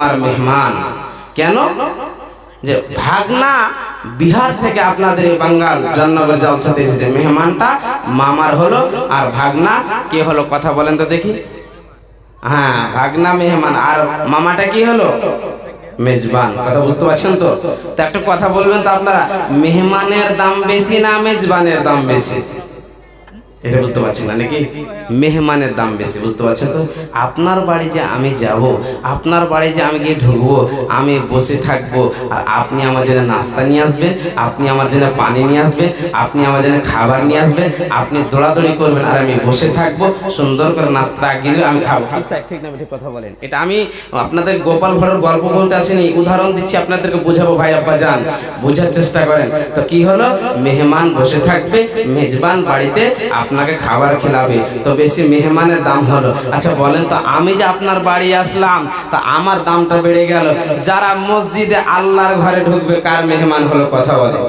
আমার মেহমান। কেন? যে ভাগনা বিহার থেকে আপনাদের এই বাঙ্গাল জামনগর জলসাতে এসেছে, মেহমানটা মামার হলো আর ভাগনা কে হলো? কথা বলেন তো দেখি। হ্যাঁ, ভাগনা মেহমান আর মামাটা কি হলো? মেজবান। কথা বুঝতে পারছেন তো? তো একটা কথা বলবেন তো আপনারা, মেহমানের দাম বেশি না মেজবানের দাম বেশি? এটা বুঝতে পারছি না নাকি? মেহমানের দাম বেশি, বুঝতে পারছেন তো? আপনার বাড়ি যে আমি যাব, আপনার বাড়ি যে আমি গিয়ে ঢুকবো, আমি বসে থাকবো, আর আপনি আমার জন্য নাস্তা নিয়ে আসবেন, আপনি আমার জন্য পানি নিয়ে আসবেন, আপনি আমার জন্য খাবার নিয়ে আসবেন, আপনি দৌড়াদৌড়ি করবেন আর আমি বসে থাকবো, সুন্দর করে নাস্তা আগিয়ে দেবে, আমি খাবো। ঠিক না? ঠিক কথা বলেন। এটা আমি আপনাদের গোপাল ভাঁড়ের গল্প বলতে আসিনি, উদাহরণ দিচ্ছি, আপনাদেরকে বোঝাবো। ভাই আব্বা যান, বোঝার চেষ্টা করেন। তো কি হলো? মেহমান বসে থাকবে, মেজবান বাড়িতে আপনাকে খাবার খেলাবে, তো বেশি মেহমানের দাম হলো। আচ্ছা বলেন তো, আমি যে আপনার বাড়ি আসলাম, তা আমার দামটা বেড়ে গেল। যারা মসজিদে আল্লাহর ঘরে ঢুকবে, কার মেহমান হলো? কথা বলে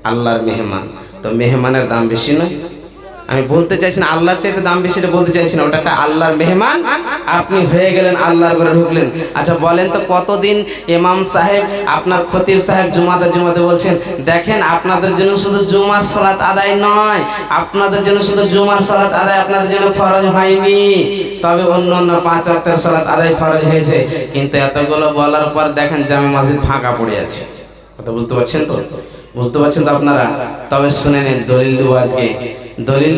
আল্লাহর মেহমান। তো মেহমানের দাম বেশি নয়? আমি বলতে চাইছি না আল্লাহর চাইতে দাম বেশি, এটা বলতে চাইছি না। ওটা একটা আল্লাহর মেহমান, আপনি হয়ে গেলেন, আল্লাহর ঘরে ঢুকলেন। আচ্ছা বলেন তো, কতদিন ইমাম সাহেব, আপনার খতিব সাহেব জুমাতে বলছেন, দেখেন আপনাদের জন্য শুধু জুমার সালাত আদায় নয়, আপনাদের জন্য শুধু জুমার সালাত আদায় আপনাদের জন্য ফরজ হয়নি, তবে অন্য 5 ওয়াক্তের সালাত আদায় ফরজ হয়েছে। কিন্তু এতগুলো বলার পর দেখেন জামে মসজিদ ফাঁকা পড়ে আছে। কথা বুঝতে পারছেন তো? বুঝতে পারছেন তো আপনারা? তবে শুনে নেন, দলিল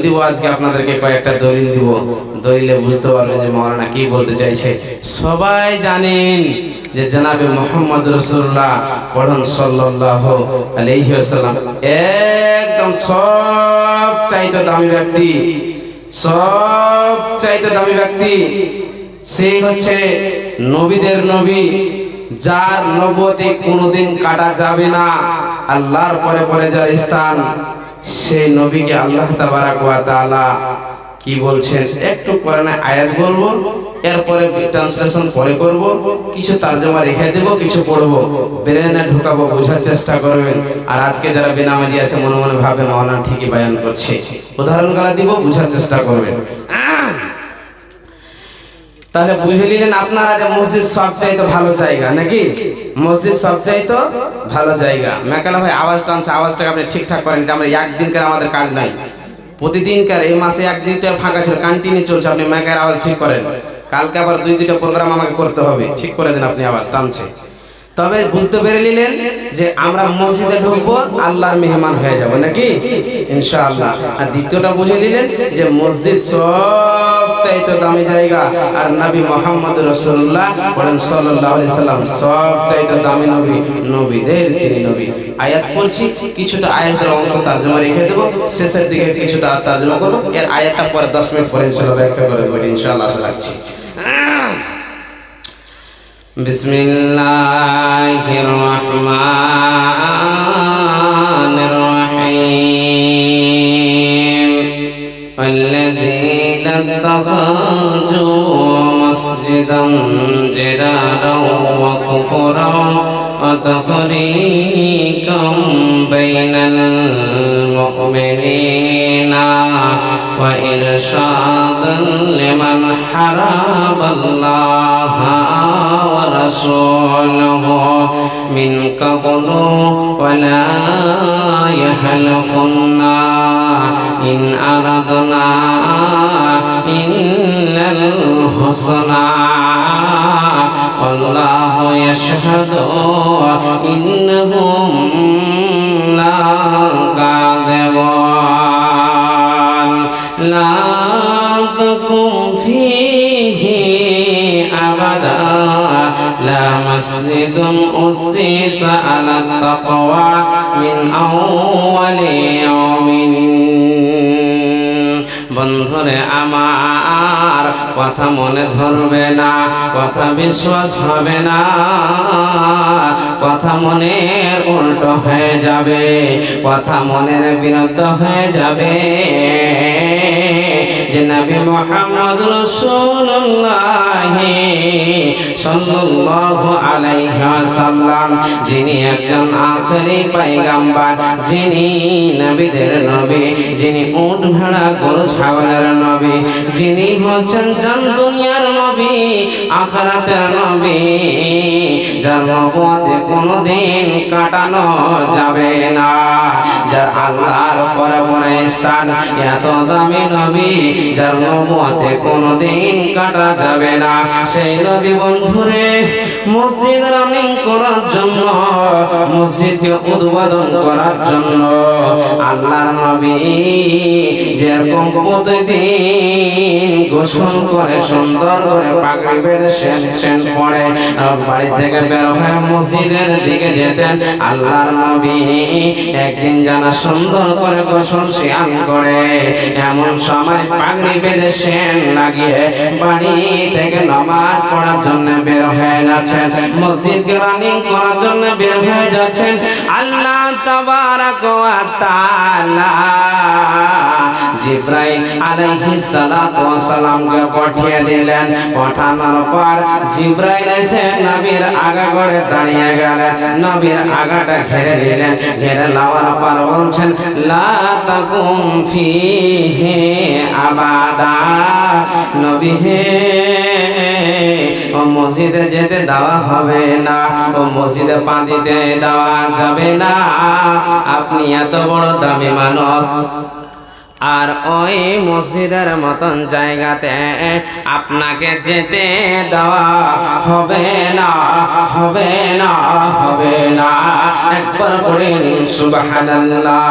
দিব আজকে আপনাদেরকে, কয়েকটা দলিল দিব। দলিলে বুঝতে পারবেন যে মাওলানা কি বলতে চাইছে। সবাই জানেন যে জনাবে মুহাম্মদ রাসূলুল্লাহ পড়ুন সাল্লাল্লাহু আলাইহি ওয়াসাল্লাম, একদম সবচাইতে দামি ব্যক্তি, সেই হচ্ছে নবীদের নবী, যার নবুয়তে কোনোদিন কাটা যাবে না, আল্লাহর পরে যার স্থান, সেই নবীকে আল্লাহ তাবারাক ওয়া তাআলা কি বলছেন, একটু কোরআনে আয়াত বলবো, এরপরে ট্রান্সলেশন পরে করব, কিছু তরজমা রেখে দেব, কিছু পড়বো, ব্রেনে ঢুকাবো, বোঝার চেষ্টা করবেন। আর আজকে যারা বেনামাজি আছে মনে মনে ভাবে মাওলানা ঠিকই বয়ান করছে, উদাহরণগুলো দিব, বোঝার চেষ্টা করবেন। তাহলে বুঝে নিলেন আপনারা যে মসজিদ সবচাইতে ভালো জায়গা নাকি? মসজিদ সবচাইতে ভালো জায়গা। মেকালা ভাই আওয়াজ টানছে, আওয়াজটাকে আপনি ঠিকঠাক করেন। আমরা একদিনকার আমাদের কাজ নাই, প্রতিদিনকার। এই মাসে একদিনটা ফাঁকা ছিল, কন্টিনিউ চলছে। আপনি মেকার আওয়াজ ঠিক করেন, কালকে আবার 2-2টা প্রোগ্রাম আমাকে করতে হবে, ঠিক করে দিন। আপনি আওয়াজ টানছে, তবে বুঝতে পেরে নিলেন যে আমরা মসজিদে ঢুকবো, আল্লাহর মেহমান হয়ে যাব নাকি ইনশাআল্লাহ। আর দ্বিতীয়টা বুঝে নিলেন যে মসজিদ সবচাইতে দামি জায়গা, আর নবী মুহাম্মদ রাসূলুল্লাহ সাল্লাল্লাহু আলাইহি সাল্লাম সবচাইতে দামি নবী, নবীদের তিনি নবী। আয়াত পড়ছি, কিছুটা আয়াতের অংশ তরজমা রেখে দেব, শেষের দিকে কিছুটা তরজমা করব। এর আয়াতটা পরে 10 মিনিট পরে ইনশাআল্লাহ ব্যাখ্যা করে দেব ইনশাআল্লাহ, আশা রাখছি। বিসমিল্লাহির রহমানির রহিম। ওয়াল্লাযীনা ইত্তাখাযু মাসজিদান জিরারাও ওয়া কুফরাও ওয়া তাফরীকাম বাইনাল মুমিনিনা ওয়া ইরশাদান লিমান হারাবাল্লাহা رسوله من قبل ولا يحلفن إن أردنا إلا الحسنى والله يشهد إنهم لكاذبون لا تقم فيه أبدا لا مسجد أسس على التقوى من أول يوم। বন্ধুরে আমার, কথা মনে ধরবে না, কথা বিশ্বাস হবে না, কথা মনের উল্টো হয়ে যাবে, কথা মনের বিরুদ্ধ হয়ে যাবে। যে নবী মুহাম্মদ রাসূলুল্লাহ সাল্লাল্লাহু আলাইহি ওয়াসাল্লাম যিনি একজন আখেরি পয়গম্বর, যিনি নবীদের নবী, যিনি উট ভেড়া গরু ছাগলের নবী, যিনি হচ্ছেন জান দুনিয়ার নবী আখিরাতের নবী, যার নবুয়তে কোনোদিন কাটানো যাবে না, যার আল্লাহর পরে পরে স্থান, এত দামি নবী যার নবুয়তে কোনোদিন কাটা যাবে না। সেই নবী বন্ধুরে মসজিদ রানিং করার জন্য, মসজিদকে উদ্বোধন করার জন্য আল্লাহর নবী যেরকম প্রতিদিন গোসল করে সুন্দর করে পাগড়ি বেঁধে সেন পরে বাড়ি থেকে বের হয়ে মসজিদের দিকে যেতেন, আল্লাহর নবী একদিন জানা সুন্দর করে গোসল স্নান করে এমন সময় পাগড়ি বেঁধে সেন লাগিয়ে বাড়ি থেকে নামাজ পড়ার জন্য বের হয়ে যাচ্ছেন, মসজিদকে রানিং করার জন্য বের হয়ে যাচ্ছেন। আল্লাহ তাবারাক ওয়া তাআলা জিবরাইল আলাইহিস সালাতু ওয়াস সালামকে পাঠিয়ে দিলেন। পাঠানোর পর জিবরাইল এসে নবীর আগা করে দাঁড়িয়ে গেলেন, নবীর আগাটা ঘিরে নিলেন, ঘিরে নেওয়ার পর বলছেন লা তাকুম ফিহি আবাদা, নবী হে ও মসজিদে যেতে দেওয়া হবে না, ও মসজিদে পা দিতে দেওয়া যাবে না, আপনি এত বড় দামি মানুষ আর ওই মসজিদের মতন জায়গাতে আপনাকে যেতে দেওয়া হবে না, হবে না, হবে না। একবার পড়েন সুবহানাল্লাহ।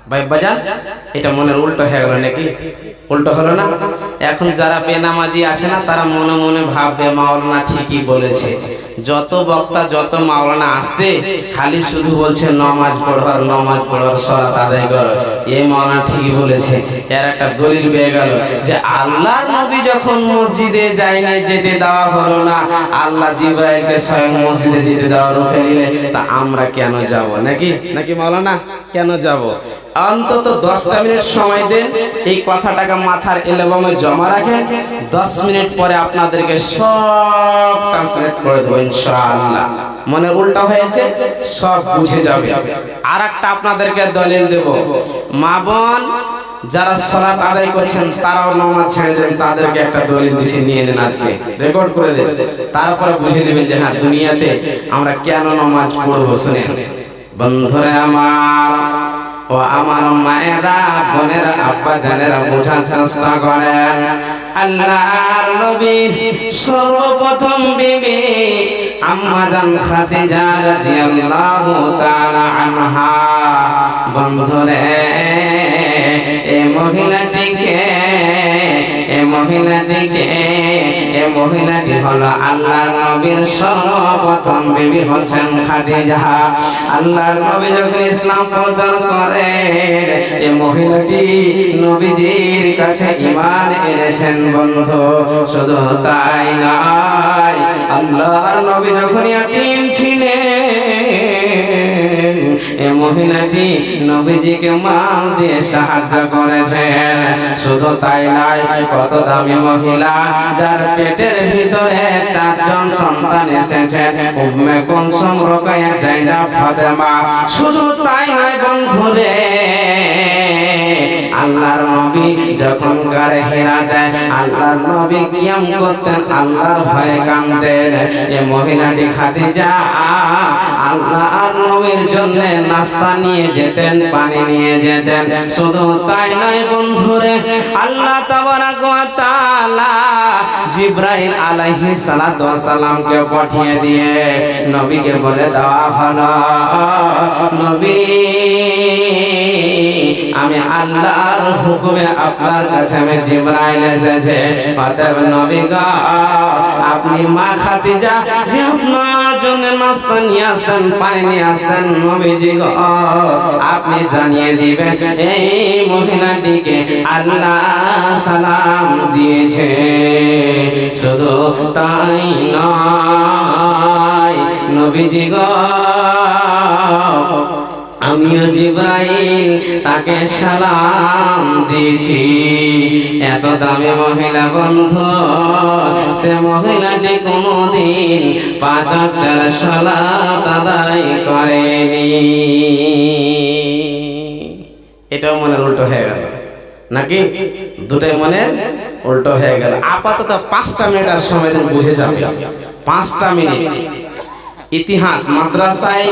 ভাই বাজান, এটা মনের উল্টো হয়ে গেল নাকি? উল্টো হলো না? এখন যারা বেনামাজি আছে না, তারা মনে মনে ভাববে মাওলানা ঠিকই বলেছে। যত বক্তা যত মাওলানা আসছে খালি শুধু বলছে নামাজ পড়ার, নামাজ পড়ার, সালাত আদায় করো, এই মাওলানা ঠিকই বলেছে। এর একটা দলিল পেয়ে গেল যে আল্লাহর নবী যখন মসজিদে যায়নি, যেতে দেওয়া হলো না, আল্লাহ জিবরাইলকে স্বয়ং মসজিদে যেতে দেওয়া রুখে নিলে, তা আমরা কেন যাব? নাকি নাকি মাওলানা কেন যাব? অন্তত 10টা মিনিট সময় দেন, এই কথাটাকে মাথার এলবামে জমা রাখেন, 10 মিনিট পরে আপনাদেরকে সব ট্রান্সলেট করে দেবো ইনশাআল্লাহ। মনে উল্টা হয়েছে সব বুঝে যাবে। আর একটা আপনাদেরকে দলিল দেব, মা বোন যারা সালাত আদায় করছেন তারাও নামাজ ছেড়ে দেন, তাদেরকে একটা দলিল দিচ্ছি, নিয়ে নেন, আজকে রেকর্ড করে দেন, তারপরে বুঝে নেবেন যে হ্যাঁ দুনিয়াতে আমরা কেন নামাজ পড়বো। শুনে বন্ধুরে আমার ও আমার মায়েরা, বোনেরা, আব্বা জানেরা, বোঝার চেষ্টা করেন। আল্লাহর নবীর সর্বপ্রথম বিবি আম্মা জান খাদিজা রাদিয়াল্লাহু তাআলা আনহা। বন্ধুরে এই মহিলাটি হলো আল্লাহর নবীর সর্বপ্রথম বিবি হচ্ছেন খাদিজা। আল্লাহর নবী যখন ইসলাম প্রচার করেন, এই মহিলাটি নবীজির কাছে ঈমান এনেছেন। বন্ধু শুধু তাই নয়, আল্লাহর নবী যখন ইয়াতীম ছিলেন, এই মহিলাটি নবীজিকে মাল দিয়ে সাহায্য করেছেন। শুধু তাই নয়, কত দামি মহিলা যার পেটের ভিতরে 4 জন সন্তান এসেছেন, উম্মে কুলসুম, রুকাইয়া, যায়েনব, ফাতেমা। শুধু তাই নয় বন্ধুরে, আল্লাহর নবী যখন গারে হিরা দেয়, আল্লাহর নবী কিয়াম করতেন, আল্লাহর ভয়ে কাঁদতেন। এই মহিলাটি খাদিজা আল্লাহর নবীর জন্য নাস্তা নিয়ে যেতেন, পানি নিয়ে যেতেন। শুধু তাই নয় বন্ধুরে, আল্লাহ তাবারাক ওয়া তাআলা জিবরাইল আলাইহিস সালাতু ওয়াস সালামকে পাঠিয়ে দিয়ে নবীকে বলে দেওয়া হলো, নবী আমি আল্লাহর হুকুমে আপনার কাছে আমি জিবরাইল এসেছে। অতএব নবী গো, আপনি মা খাদিজা যে আপনার জন্য নাস্তা নিয়ে আসেন, পানি নিয়ে আসেন, নবীজি গো আপনি জানিয়ে দিবেন এই মহিলাটিকে আল্লাহ সালাম দিয়েছে। শুধু তাই নয় নবীজি গো, আমিও জিবরাইল তাকে সালাম দিয়েছি। এত দামি মহিলা বন্ধু, সে মহিলাটি কোনোদিন 5 ওয়াক্তের সালাত আদায় করেনি। এটাও মনের উল্টো হয়ে গেল নাকি? দুটাই মনের উল্টো হয়ে গেল। আপাতত 5টা মিনিট আর সময় দিন, বুঝে যাবে। 5টা মিনিট ইতিহাস, মাদ্রাসায়,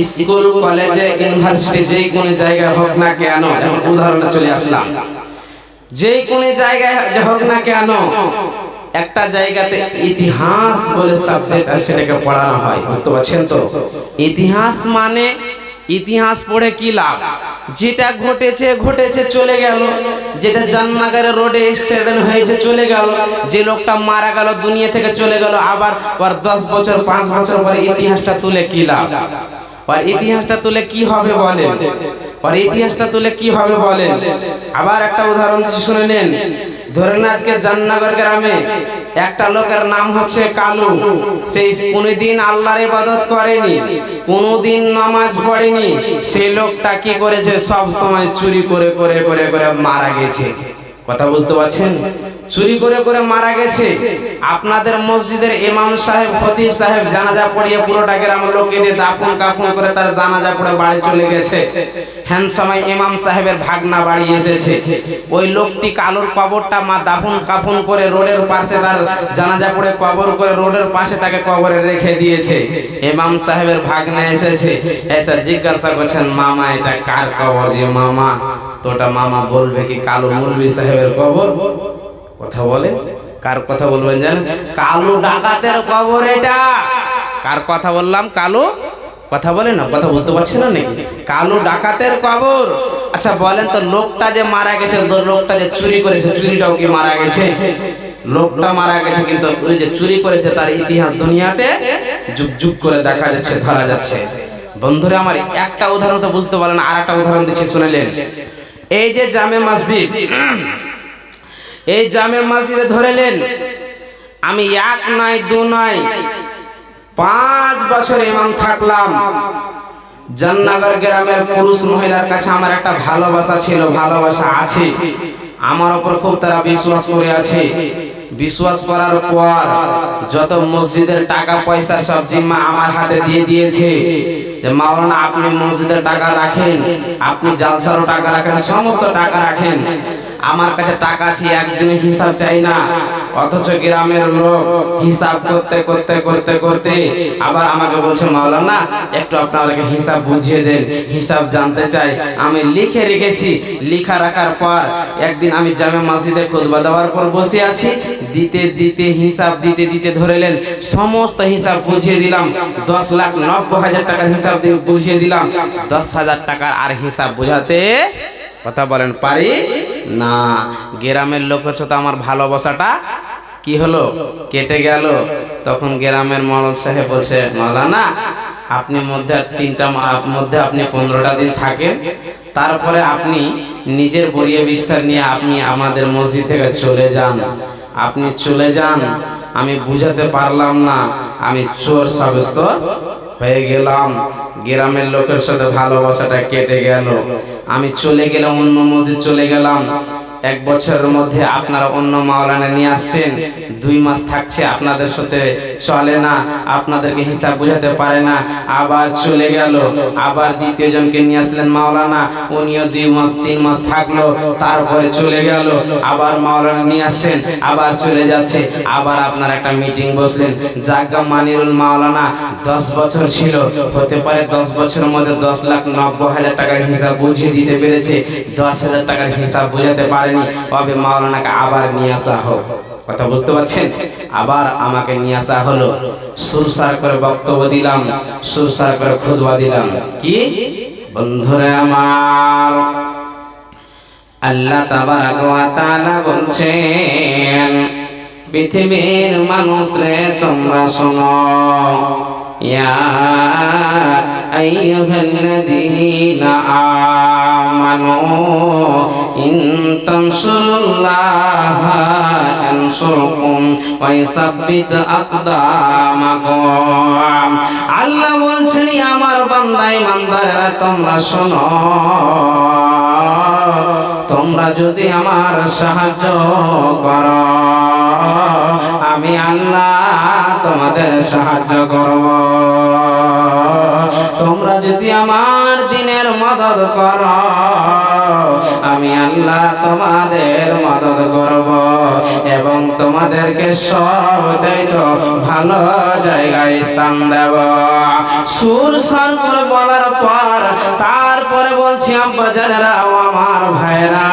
স্কুল, কলেজে, ইউনিভার্সিটি, যেই কোনো জায়গায় হোক না কেন, এখন উদাহরণে চলে আসলাম, যেই কোনো জায়গায় যে হোক না কেন, একটা জায়গাতে ইতিহাস বলে সাবজেক্ট আছে, সেটাকে পড়ানো হয়। বুঝতে পারছেন তো? ইতিহাস মানে ইতিহাস পড়ে কি লাভ? যেটা ঘটেছে ঘটেছে, চলে গেল। যেটা জান্নাগারে রোডে অ্যাক্সিডেন্ট হয়েছে, চলে গেল। যে লোকটা মারা গেল, দুনিয়া থেকে চলে গেল, আবার 10 বছর 5 বছর পরে ইতিহাসটা তুলে কি লাভ? আর ইতিহাসটা তুলে কি হবে বলেন? আর ইতিহাসটা তুলে কি হবে বলেন? আবার একটা উদাহরণ দিচ্ছি, শুনে নেন। ধরেন আজকে জান্নাগর গ্রামে একটা লোকের নাম হচ্ছে কালু। সেই কোনোদিন আল্লাহর ইবাদত করেনি, কোনোদিন নামাজ পড়েনি। সেই লোকটা কি করেছে? সব সময় চুরি করে করে করে করে মারা গেছে। কথা বুঝতে পারছেন? চুরি করে করে মারা গেছে। আপনাদের মসজিদের ইমাম সাহেব, খতিব সাহেব জানাজা পড়িয়ে পুরোটা গ্রামের লোককে দিয়ে দাফন কাফন করে তার জানাজা পড়ে বাড়ি চলে গেছে। হ্যান সময় ইমাম সাহেবের ভাগনা বাড়ি এসেছে। ওই লোকটি কালুর কবরটা দাফন কাফন করে রোডের পাশে, তার জানাজা পড়ে কবর করে রোডের পাশে তাকে কবরে রেখে দিয়েছে। ইমাম সাহেবের ভাগনা এসেছে, এসে জিজ্ঞাসা করছেন, মামা এটা কার কবর? যে মামা তো ওটা মামা বলবে কি কালু মৌলভী সাহেবের কবর? কথা বলেন, কার কথা বলবেন জানেন? কালু ডাকাতের কবর এটা। কার কথা বললাম? কালু। কথা বলেন না, কথা বুঝতে পারছেন না নাকি? কালু ডাকাতের কবর। আচ্ছা বলেন তো, লোকটা যে মারা গেছে, লোকটা যে চুরি করেছে, চুরিটাও কি মারা গেছে? লোকটা মারা গেছে, কিন্তু ওই যে চুরি করেছে তার ইতিহাস দুনিয়াতে যুগ যুগ করে দেখা যাচ্ছে, ধরা যাচ্ছে। বন্ধুরা আমার, একটা উদাহরণ তো বুঝতে পারলেন, আর একটা উদাহরণ দিচ্ছি, শুনেলেন। এই যে জামে মসজিদ, এই জামে মসজিদে ধরেলেন আমি 1 নয় 2 নয় 5 বছর ইমাম থাকলাম। জান্নাগর গ্রামের পুরুষ মহিলার কাছে আমার একটা ভালোবাসা ছিল, ভালোবাসা আছে। আমার উপর খুব তারা বিশ্বাস করে আছে। বিশ্বাস করার পর যত মসজিদের টাকা পয়সা সব জিম্মা আমার হাতে দিয়ে দিয়েছে। যে মাওলানা আপনি মসজিদের টাকা রাখেন, আপনি জালসারও টাকা রাখেন, সমস্ত টাকা রাখেন। আমার কাছে টাকা আছে, একদিনে হিসাব চাই না। অথচ গ্রামের লোক হিসাব করতে করতে করতে করতে আবার আমাকে বলছে, মাওলানা একটু আপনাদেরকে হিসাব বুঝিয়ে দেন, হিসাব জানতে চাই। আমি লিখে রেখেছি। লিখা রাখার পর একদিন আমি জামে মসজিদে খুতবা দেওয়ার পর বসে আছি, দিতে দিতে হিসাব দিতে দিতে ধরেলেন সমস্ত হিসাব বুঝিয়ে দিলাম। 10,90,000 টাকার হিসাব বুঝিয়ে দিলাম। 10,000 টাকার আর হিসাব বুঝাতে, কথা বলেন, পারি না। গ্রামের লোকের সাথে আমার ভালোবাসাটা কি হলো? কেটে গেল। তখন গ্রামের মৌলানা সাহেব বলছে, মাওলানা আপনি মধ্যে 15টা দিন থাকেন, তারপরে আপনি নিজের বরিয়া বিস্তার নিয়ে আপনি আমাদের মসজিদ থেকে চলে যান। আপনি চলে যান। আমি বুঝাতে পারলাম না, আমি চোর সাব্যস্ত হয়ে গেলাম। গ্রামের লোকের সাথে ভালোবাসাটা কেটে গেল। আমি চলে গেলাম, অন্য মসজিদ চলে গেলাম। 1 বছরের মধ্যে আপনারা অন্য মাওলানা নিয়ে আসছেন, 2 মাস থাকছে, আপনাদের সাথে চলে না, আপনাদেরকে হিসাব বুঝাতে পারে না। আবার চলে গেল, আবার দ্বিতীয় জনকে নিয়ে আসলেন মাওলানা, উনিও 2 মাস 3 মাস থাকলো, তারপরে চলে গেল। আবার মাওলানা নিয়ে আসছেন, আবার চলে যাচ্ছে। আবার আপনার একটা মিটিং বসলেন, জাগা মানিরুল মাওলানা 10 বছর ছিল, হতে পারে 10 বছরের মধ্যে 10,90,000 টাকার হিসাব বুঝিয়ে দিতে পেরেছে, 10,000 টাকার হিসাব বুঝাতে পারেনি। তবে মাওলানাকে আবার নিয়ে আসা হোক। কথা বুঝতে পারছেন? আবার আমাকে নিয়ে আসা হলো। সুরসার করে বক্তব্য দিলাম, সুরসার করে খুতবা দিলাম। কি বন্ধুরা আমার, আল্লাহ তাবারক ওয়া তাআলা বলছেন, পৃথিবীর মানুষ রে তোমরা শোনো, ইয়া আইয়ুহাল্লাযীনা আমানু ইন তানসুরুল্লাহা ইয়ানসুরকুম ওয়া ইউসাব্বিত আকদামাকুম। আল্লাহ বলছেন, আমার বান্দা ইমানদারেরা তোমরা শোনো, তোমরা যদি আমার সাহায্য করো আমি আল্লাহ তোমাদের সাহায্য করব। তোমরা যদি আমার দ্বীনের মদদ করো আমি আল্লাহ তোমাদের মদদ করব এবং তোমাদেরকে সবচাইতে ভালো জায়গায় স্থান দেব। সুর সার করে বলার পর তারপরে বলছি আব্বা জানেরা ও আমার ভাইরা,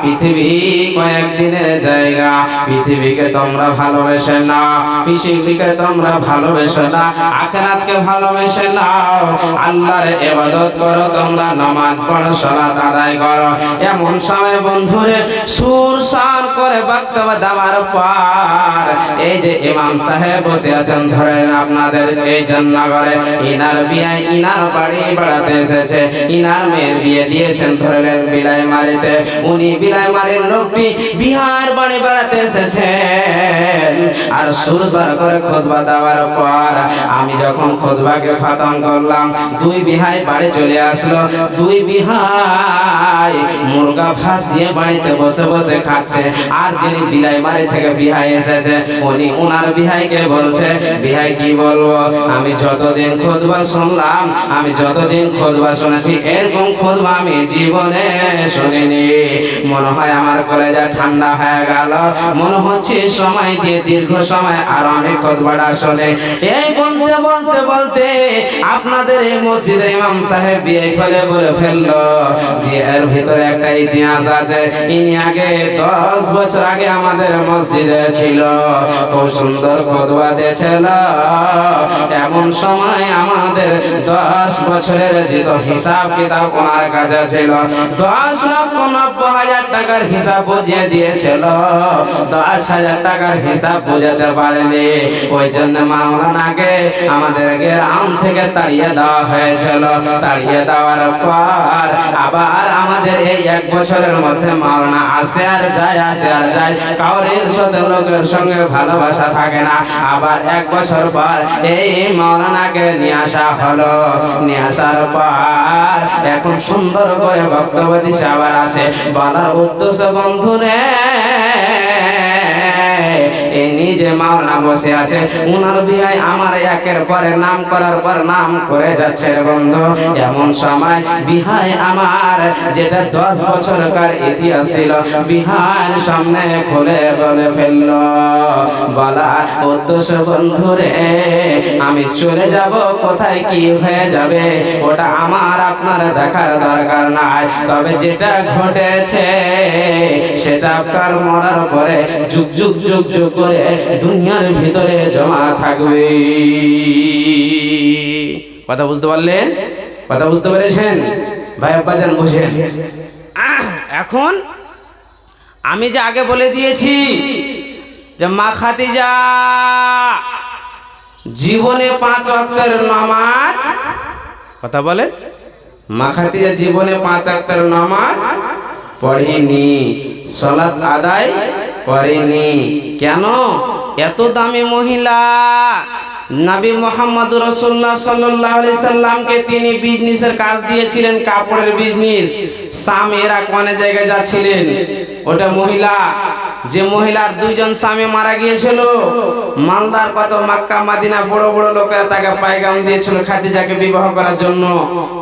পৃথিবী কয়েকদিনের জায়গা, পৃথিবীকে তোমরা ভালোবেসে নাও, পৃথিবীকে তোমরা ভালোবেসে না, আখিরাতকে ভালোবেসে নাও, আল্লাহর ইবাদত করো, তোমরা নামাজ পড়ো, সালাত আদায় করো। এমন সময় বন্ধুরে সুর সার করে বক্তব্য দেওয়ার পর এই যে ইমাম সাহেব বসে আছেন, ধরেন আপনাদের এই জান্নাগরে ইনার বিয়ে, ইনার বাড়ি বেড়াতে এসেছে, ইনার মেয়ের বিয়ে দিয়েছেন ধরলেন বিলাই মারিতে, উনি বিলাই মারির লোকটি বিহার বাড়ি বেড়াতে এসেছেন। আর সুর সার করে খুতবা দেওয়ার পর আমি যখন খুতবাকে খতম করলাম, দুই বিহাই বাড়ি চলে আসলো। দুই বিহাই মুরগা ভাত দিয়ে বাড়িতে বসে বসে খাচ্ছে। আর যিনি বিলাই বাড়ি থেকে বিহাই এসেছে উনি উনার বিহাইকে বলছে, বিহাই কি বলবো, আমি যতদিন খুতবা শুনলাম, আমি যতদিন খুতবা শুনেছি এরকম খুতবা আমি জীবনে শুনিনি। মনে হয় আমার কলেজা ঠান্ডা হয়ে গেল, মনে হচ্ছে সময় দিয়ে দীর্ঘ সময় আর আমি খুতবাটা শুনে। এই বলতে বলতে বলতে আপনাদের এই মসজিদের ইমাম সাহেব বিয়ে ফেলে বলে ফেললো যে এর ভিতরে একটা ইতিহাস আছে। ইনি আগে 10 বছর আগে আমাদের মসজিদে ছিল, খুব সুন্দর খুতবা দিয়েছিল। এমন সময় আমাদের 10 বছরের যেত হিসাব কিতাব ওনার কাছে ছিল, 10,90,000 টাকার হিসাব বুঝিয়ে দিয়েছিল, 10,000 টাকার হিসাব বুঝাতে পারেনি। ওই জন্য মাওলানাকে আমাদের গ্রাম থেকে তাড়িয়ে দেওয়া হয়েছিল। তাড়িয়ে দেওয়ার পর আবার আমাদের এই 1 বছরের মধ্যে মাওলানা আসে আর যায়, আসে আর যায়, কাউরের সাথে লোকের সঙ্গে ভালোবাসা থাকে না। আবার 1 বছর পর এই মাওলানাকে নিয়ে আসা হলো। নিয়ে আসার পর এখন সুন্দর করে বক্তব্য দিচ্ছে। আবার আছে বলার উদ্দেশ্য বন্ধুরে, নিজে মাওলানা বসে আছে, উনার বিয়ে আমার একের পরে নাম করার পর নাম করে যাচ্ছে বন্ধু। এমন সময় বিহাই আমার যেটা 10 বছরকার ইতিহাস ছিল বিহার সামনে খুলে বলে ফেলল, বলার উদ্দেশ্য বন্ধুরে আমি চলে যাব, কোথায় কি হয়ে যাবে ওটা আমার আপনার দেখার দরকার নাই, তবে যেটা ঘটেছে সেটা আপনার মরার পরে যুগ যুগ যুগ যুগ করে দুনিয়ার ভিতরে জমা থাকবে। কথা বুঝতে পারলেন? কথা বুঝতে পেরেছেন ভাই আব্বাজান? বুঝেন? এখন আমি যে আগে বলে দিয়েছি যে মা খাদিজা জীবনে 5 ওয়াক্তের নামাজ, কথা বলেন, মা খাদিজা জীবনে 5 ওয়াক্তের নামাজ পড়েনি, সালাত আদায় করেনি। কেন? এত দামি মহিলা নবী মুহাম্মদ রাসূলুল্লাহ সাল্লাল্লাহু আলাইহি সাল্লামকে তিনি বিজনেসের কাজ দিয়েছিলেন, কাপড়ের বিজনেস। শাম ইরাক অনেক জায়গায় যাচ্ছিলেন। ওটা মহিলা, যে মহিলার 2 জন স্বামী মারা গিয়েছিল, মালদার কত মক্কা মদিনা বড় বড় লোকেরা তাকে পায়গাম দিয়েছিল খাদিজাকে বিবাহ করার জন্য,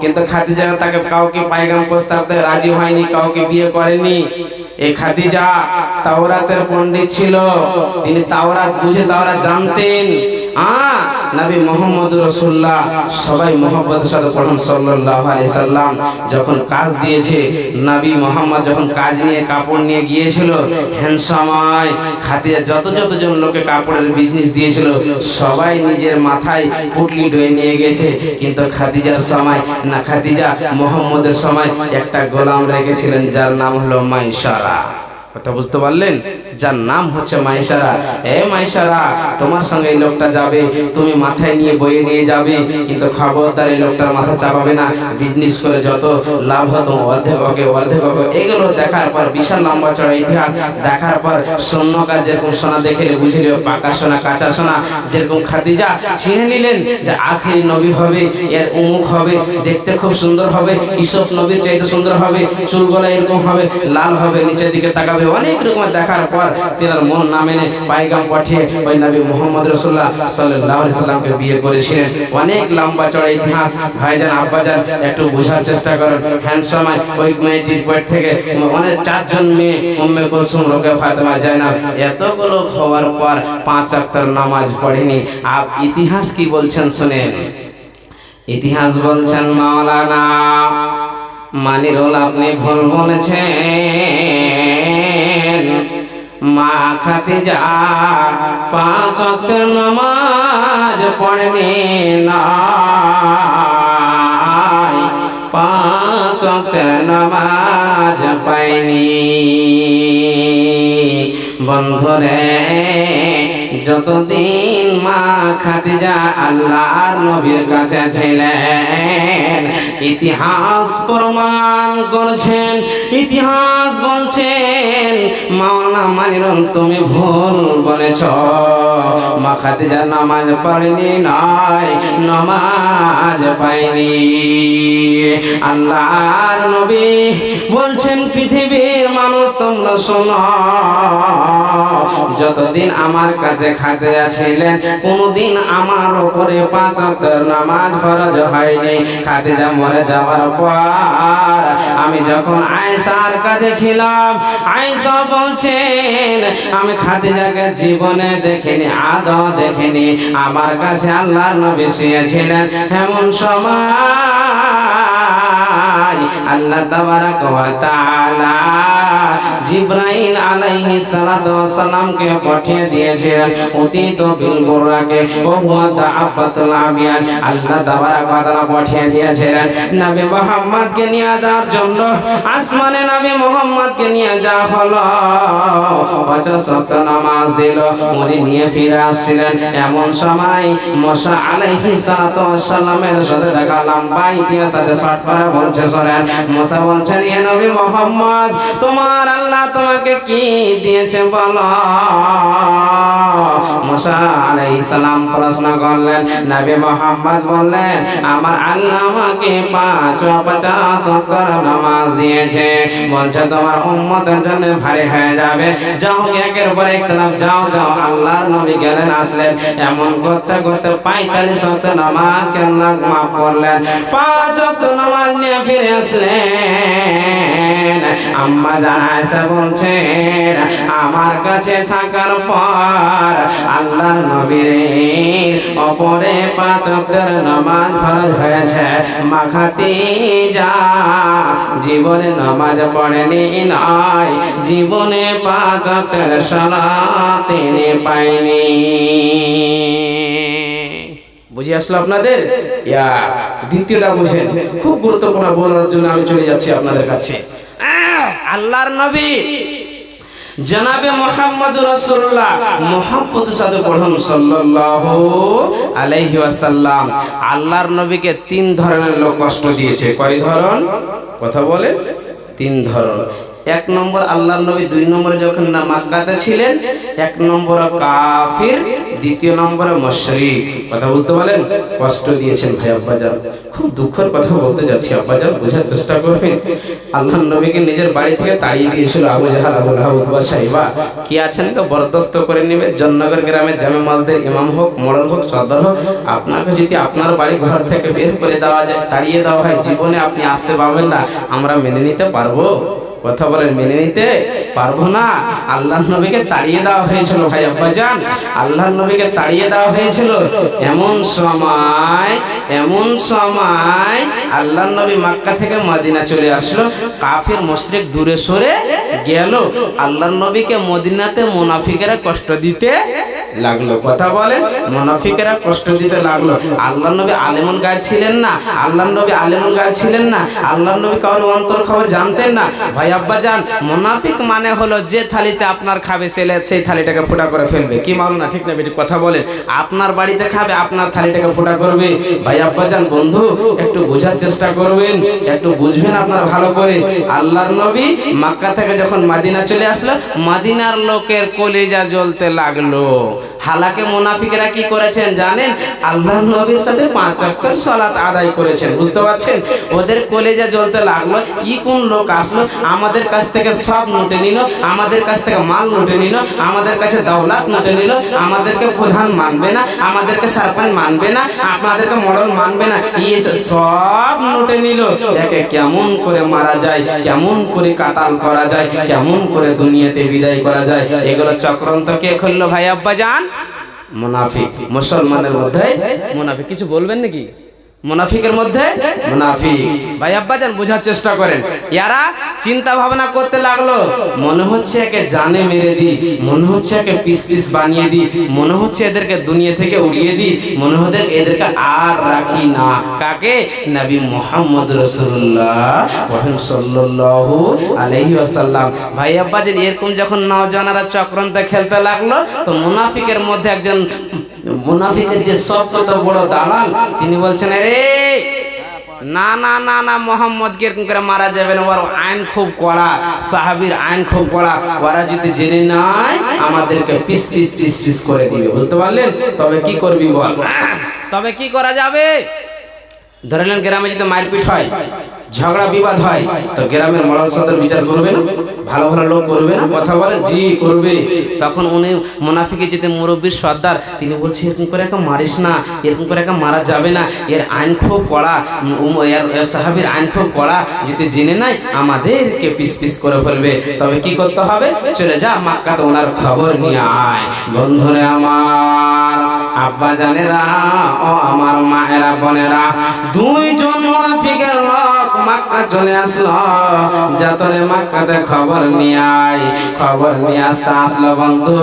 কিন্তু খাদিজা তাকে কাউকে পায়গাম প্রস্তাব দিতে রাজি হয়নি, কাউকে বিয়ে করেনি। এই খাদিজা তাওরাতের পণ্ডিত ছিল, তিনি তাওরাত বুঝে তাওরাত জানতেন। নবী মুহাম্মদ রাসূলুল্লাহ, সবাই মুহাম্মদের সাথে পড়ুন সাল্লাল্লাহু আলাইহি সাল্লাম, যখন কাজ দিয়েছে, নবী মুহাম্মদ যখন কাজ নিয়ে কাপড় নিয়ে গিয়েছিল, হ্যান সময় খাদিজা যতজন লোকে কাপড়ের বিজনেস দিয়েছিল সবাই নিজের মাথায় পুটলি ডয়ে নিয়ে গেছে, কিন্তু খাদিজার সময় না, খাদিজা মুহাম্মদের সময় একটা গোলাম রেখেছিলেন যার নাম হলো মাইসারা। কথা বুঝতে পারলেন? যার নাম হচ্ছে মাইসারা। এ মাইসারা, তোমার সঙ্গে এই লোকটা যাবে, তুমি মাথায় নিয়ে বয়ে নিয়ে যাবে, কিন্তু খবরদার এই লোকটার মাথা চাপাবে না। বিজনেস করে যত লাভ হতো অর্ধেক এগুলো দেখার পর বিশাল লম্বা চড়া ইতিহাস দেখার পর স্বর্ণকার যেরকম সোনা দেখলে বুঝলে পাকা সোনা কাঁচা সোনা, যেরকম খাদিজা চিনে নিলেন যে আখেরি নবী হবে, এর উমুক হবে, দেখতে খুব সুন্দর হবে, ইসব নবীর চাইতে সুন্দর হবে, চুলগুলো এরকম হবে, লাল হবে, নিচের দিকে তাকাবে, অনেক রকম দেখার পর তিনার মন না মেনে পায়গাম পাঠিয়ে ওই নবী মুহাম্মদ রাসূলুল্লাহ সাল্লাল্লাহু আলাইহি সাল্লামকে বিয়ে করেছিলেন। অনেক লম্বা চড়া ইতিহাস। ভাইজান আব্বাজান একটু বোঝার চেষ্টা করেন। হ্যান্ডসাম ওই মেয়েটির পেট থেকে অনেক 4 জন মেয়ে, উম্মে কুলসুম, রোকেয়া, ফাতেমা, জায়নাব, এতগুলো খাওয়ার পর 5 ওয়াক্ত নামাজ পড়েনি। আর ইতিহাস কি বলছেন শুনেন। ইতিহাস বলছেন মাওলানা মানিরুল আপনি ভুল বলেছেন। মা খাদিজা 5 ওয়াক্ত নামাজ পড়েনি না, 5 ওয়াক্ত নামাজ পায়নি। বন্ধুরে, যতদিন মা খাদিজা আল্লাহর নবীর কাছে ছিলেন, ইতিহাস প্রমাণ করছেন, ইতিহাস বলছেন মাওলানা মানিরুল তুমি ভুল বলেছ। মা খাদিজা নামাজ পড়েনি নয়, নামাজ পায়নি। আল্লাহর নবী বলছেন পৃথিবীর মানুষ তোমরা শোনো, যতদিন আমার কাছে খাদিজা ছিলেন কোনদিন আমার উপরে 5 ওয়াক্ত নামাজ ফরজ হয়নি। খাদিজা মরে যাওয়ার পর আমি যখন আয়েশার কাছে ছিলাম, আয়েশা বলছেন আমি খাদিজাকে জীবনে দেখিনি, আদৌ দেখিনি। আমার কাছে আল্লাহর নবী শুয়েছিলেন, এমন সময় আল্লাহ তাবারাক ওয়া তাআলা জিবরাইল আলাইহিস সালাতু ওয়াস সালামকে পাঠিয়ে দিয়েছিলেন উতিত বিল বুরাকে ওয়া হুয়া দাআবাতুল আবিয়ান। আল্লাহ তাবারাক ওয়া তাআলা পাঠিয়ে দিয়েছিলেন নবী মুহাম্মদকে নিয়ে যাওয়ার জন্য। আসমানে নবী মুহাম্মদকে নিয়ে যাওয়া হলো, 50 ওয়াক্ত নামাজ দিল, উনি নিয়ে ফিরে আসছিলেন। এমন সময় মুসা আলাইহিস সালাতু ওয়াস সালামের সাথে দেখা, লম্বা ইতিহাস সাথে শর্ট করে বলছে শোনেন। মুসা বলছেন ইয়া নবী মুহাম্মদ, তোমার আল্লাহ তোমাকে কি দিয়েছে বলো। মুসা আলাইহিস সালাম প্রশ্ন করলেন, নবী মুহাম্মদ বললেন আমার আল্লাহ আমাকে 5 ওয়াক্ত নামাজ দিয়েছে। বলছে তোমার উম্মতের জন্য ভারী হয়ে যাবে, যাও একের পর এক তরফ যাও যাও। আল্লাহর নবী গেলেন আসলেন, এমন করতে করতে 45 ওয়াক্ত নামাজ আল্লাহ মাফ করলেন। 5 ওয়াক্ত নামাজ নিয়ে ফিরে আসলেন। আম্মা জান আয়েশা বলছেন আমার কাছে থাকার পর আল্লাহর নবীর উপরে 5 ওয়াক্তের নামাজ ফরজ হয়েছে। মা খাদিজা জীবনে নামাজ পড়েনি নয়, জীবনে 5 ওয়াক্তের সালাত তিনি পায়নি। বুঝে আসলো আপনাদের? দ্বিতীয়টা বুঝেন, খুব গুরুত্বপূর্ণ বলার জন্য আমি চলে যাচ্ছি আপনাদের কাছে। আল্লাহর নবী জনাবে মুহাম্মদুর রাসূলুল্লাহ, মুহাম্মদের সাথে পড়ুন সাল্লাল্লাহু আলাইহি ওয়াসাল্লাম। আল্লাহর নবীকে 3 ধরনের লোক কষ্ট দিয়েছে। কয় ধরন? কথা বলে 3 ধরন। 1 নম্বর আল্লাহর নবী 2 নম্বরে যখন না মক্কাতে ছিলেন, 1 নম্বরে কাফির, 2 নম্বরে মুশরিক। কথা বুঝতে পারলেন? কষ্ট দিয়েছেন ভাই আব্বাজান। খুব দুঃখের কথা বলতে যাচ্ছি আব্বাজান, বোঝার চেষ্টা করবেন। আল্লাহর নবীকে নিজের বাড়ি থেকে তাড়িয়ে দিয়েছিল আবু জাহাল, আবু লাহাব, উতবা, সাইবা। কি আছেন তো বরদাস্ত করে নেবে। জননগর গ্রামের জামে মসজিদের ইমাম হোক, মোড়ল হোক, সর্দার হোক, আপনাকে যদি আপনার বাড়ি ঘর থেকে বের করে দেওয়া যায়, তাড়িয়ে দেওয়া হয়, জীবনে আপনি আসতে পারবেন না, আমরা মেনে নিতে পারবো? কথা বলেন, মেনে নিতে পারবো না। আল্লাহর নবীকে তাড়িয়ে দেওয়া হয়েছিল ভাই আব্বাজান, আল্লাহর নবীকে তাড়িয়ে দেওয়া হয়েছিল। এমন সময় আল্লাহর নবী মক্কা থেকে মদিনা চলে আসলো। কাফির মুশরিক দূরে সরে গেল। আল্লাহর নবীকে মদিনাতে মুনাফিকেরা কষ্ট দিতে লাগলো। কথা বলেন, মুনাফিকেরা কষ্ট দিতে লাগলো। আল্লাহ নবী আলেমুল গায়ব ছিলেন না, আল্লাহ নবী আলেমুল গায়ব ছিলেন না, আল্লাহ নবী কারোর অন্তর খবর জানতেন না। ভাই আব্বা জান, মুনাফিক মানে হলো যে থালিতে আপনার খাবে ছেলে সেই থালিটাকে ফোঁটা করে ফেলবে। কি মালুম না, ঠিক না বেটি? কথা বলেন, আপনার বাড়িতে খাবে আপনার থালিটাকে ফোঁটা করবে। ভাই আব্বা জান, বন্ধু একটু বোঝার চেষ্টা করবেন, একটু বুঝবেন আপনার ভালো করে। আল্লাহর নবী মক্কা থেকে যখন মদিনা চলে আসলো, মদিনার লোকের কলিজা জ্বলতে লাগলো। হালাকে মুনাফিকেরা কি করেছেন জানেন? আল্লাহর নবীর সাথে 5 ওয়াক্ত সালাত আদায় করেছেন। বুঝতে পারছেন? ওদের কলিজা জ্বলতে লাগলো, কোন লোক আসলো আমাদের কাছ থেকে সব লুটে নিল, আমাদের কাছ থেকে মাল লুটে নিল, আমাদের কাছে দৌলত লুটে নিল, আমাদেরকে প্রধান মানবে না, আমাদেরকে সরপঞ্চ মানবে না, আপনাদেরকে মডল মানবে না, সব লুটে নিল। একে কেমন করে মারা যায়, কেমন করে কাতাল করা যায়, কেমন করে দুনিয়াতে বিদায় করা যায়, এগুলো চক্রান্ত কে খুললো ভাই আব্বা জান? মুনাফিক। মুসলমানের মধ্যে মুনাফিক। কিছু বলবেন নাকি? মুনাফিকের মধ্যে মুনাফিক। ভাই আব্বা জান, বোঝার চেষ্টা করেন। এরা চিন্তা ভাবনা করতে লাগলো, মনে হচ্ছে একে জানে মেরে দি, মনে হচ্ছে একে পিস পিস বানিয়ে দি, মনে হচ্ছে এদেরকে দুনিয়া থেকে উড়িয়ে দি, মনে হচ্ছে এদেরকে আর রাখি না। কাকে? নবী মুহাম্মদ রাসূলুল্লাহ সাল্লাল্লাহু আলাইহি ওয়াসাল্লাম। ভাই আব্বা জান, এরকম যখন নওজওয়ানেরা চক্রান্ত খেলতে লাগলো, তো মুনাফিকের মধ্যে একজন, মুনাফিকের যে সব কত বড় দালাল, তিনি বলছেন, আরে না না না না, মোহাম্মদকে এরকম করে মারা যাবে না, ওর আইন খুব কড়া, সাহাবীর আইন খুব কড়া, ওরা যদি জেনে নাই আমাদেরকে পিস পিস পিস পিস করে দিবে। বুঝতে পারলেন? তবে কি করবি বল? তবে কি করা যাবে? ধরে নেন গ্রামে যদি মারপিট হয়, ঝগড়া বিবাদ হয়, তো গ্রামের মডেল সদর বিচার করবে না? ভালো ভালো লোক করবে না? কথা বলেন, জি করবে। তখন উনি মুনাফিকের যেতে মুরব্বীর সর্দার, তিনি বলছে এরকম করে একা মারিস না, এরকম করে একা মারা যাবে না, এর আইন খুব কড়া, এর সাহাবীর আইন খুব কড়া, যদি জেনে নাই আমাদেরকে পিস পিস করে ফেলবে। তবে কি করতে হবে? চলে যা মক্কাতে ওনার খবর নিয়ে আয়। বন্ধুরে আমার, আব্বা জানেরা, ও আমার মায়েরা বোনেরা, দুইজন মুনাফিকের লোক মক্কা চলে আসলো। যাতরে মক্কাতে খবর নিয়ে আয়। খবর নিয়ে আসলো বন্ধু।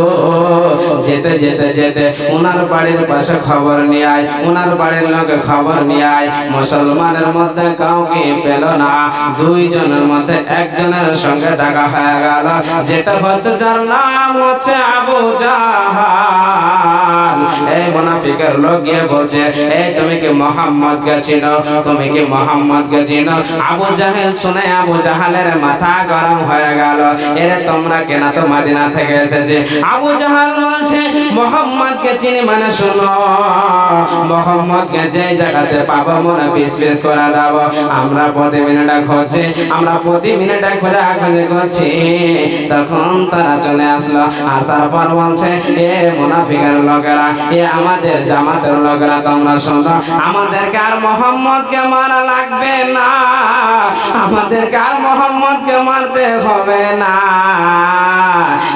যেতে যেতে যেতে ওনার বাড়ির পাশে খবর নিয়ে আয়, ওনার বাড়ির লোকে খবর নিয়ে আয়। মুসলমানের মধ্যে কাউকে পেল না। দুইজনের মধ্যে একজনের সঙ্গে দেখা হয়ে গেল, যেটা হচ্ছে, যার নাম হচ্ছে আবু জাহাল। এই মুনাফিকের লোক গিয়ে বলছে, এই তুমি কি মুহাম্মদকে চিনো? তুমি কি মুহাম্মদকে চিনো? আবু জাহেল শুনে আবু জাহালের মাথা গরম হয়ে গেল। এরে তোমরা কেন তো মদিনা থেকে এসেছে? আবু জাহাল বলছে, মুহাম্মদকে চিনি মানে শোনো, মুহাম্মদকে যে জায়গাতে পাবো মনে পিস পিস করে দাও। আমরা প্রতি মিনিটে খুঁজছি, আমরা প্রতি মিনিটে খোঁজাখুঁজি করছি। তখন তারা চলে আসলো। আসার পর বলছে, এ মুনাফিকের লোকেরা, এ আমাদের জামাতের লোকেরা, তোমরা শোনো, আমাদেরকে আর মুহাম্মদকে মারা লাগবে না, আমাদেরকে আর মুহাম্মদকে মারতে হবে না।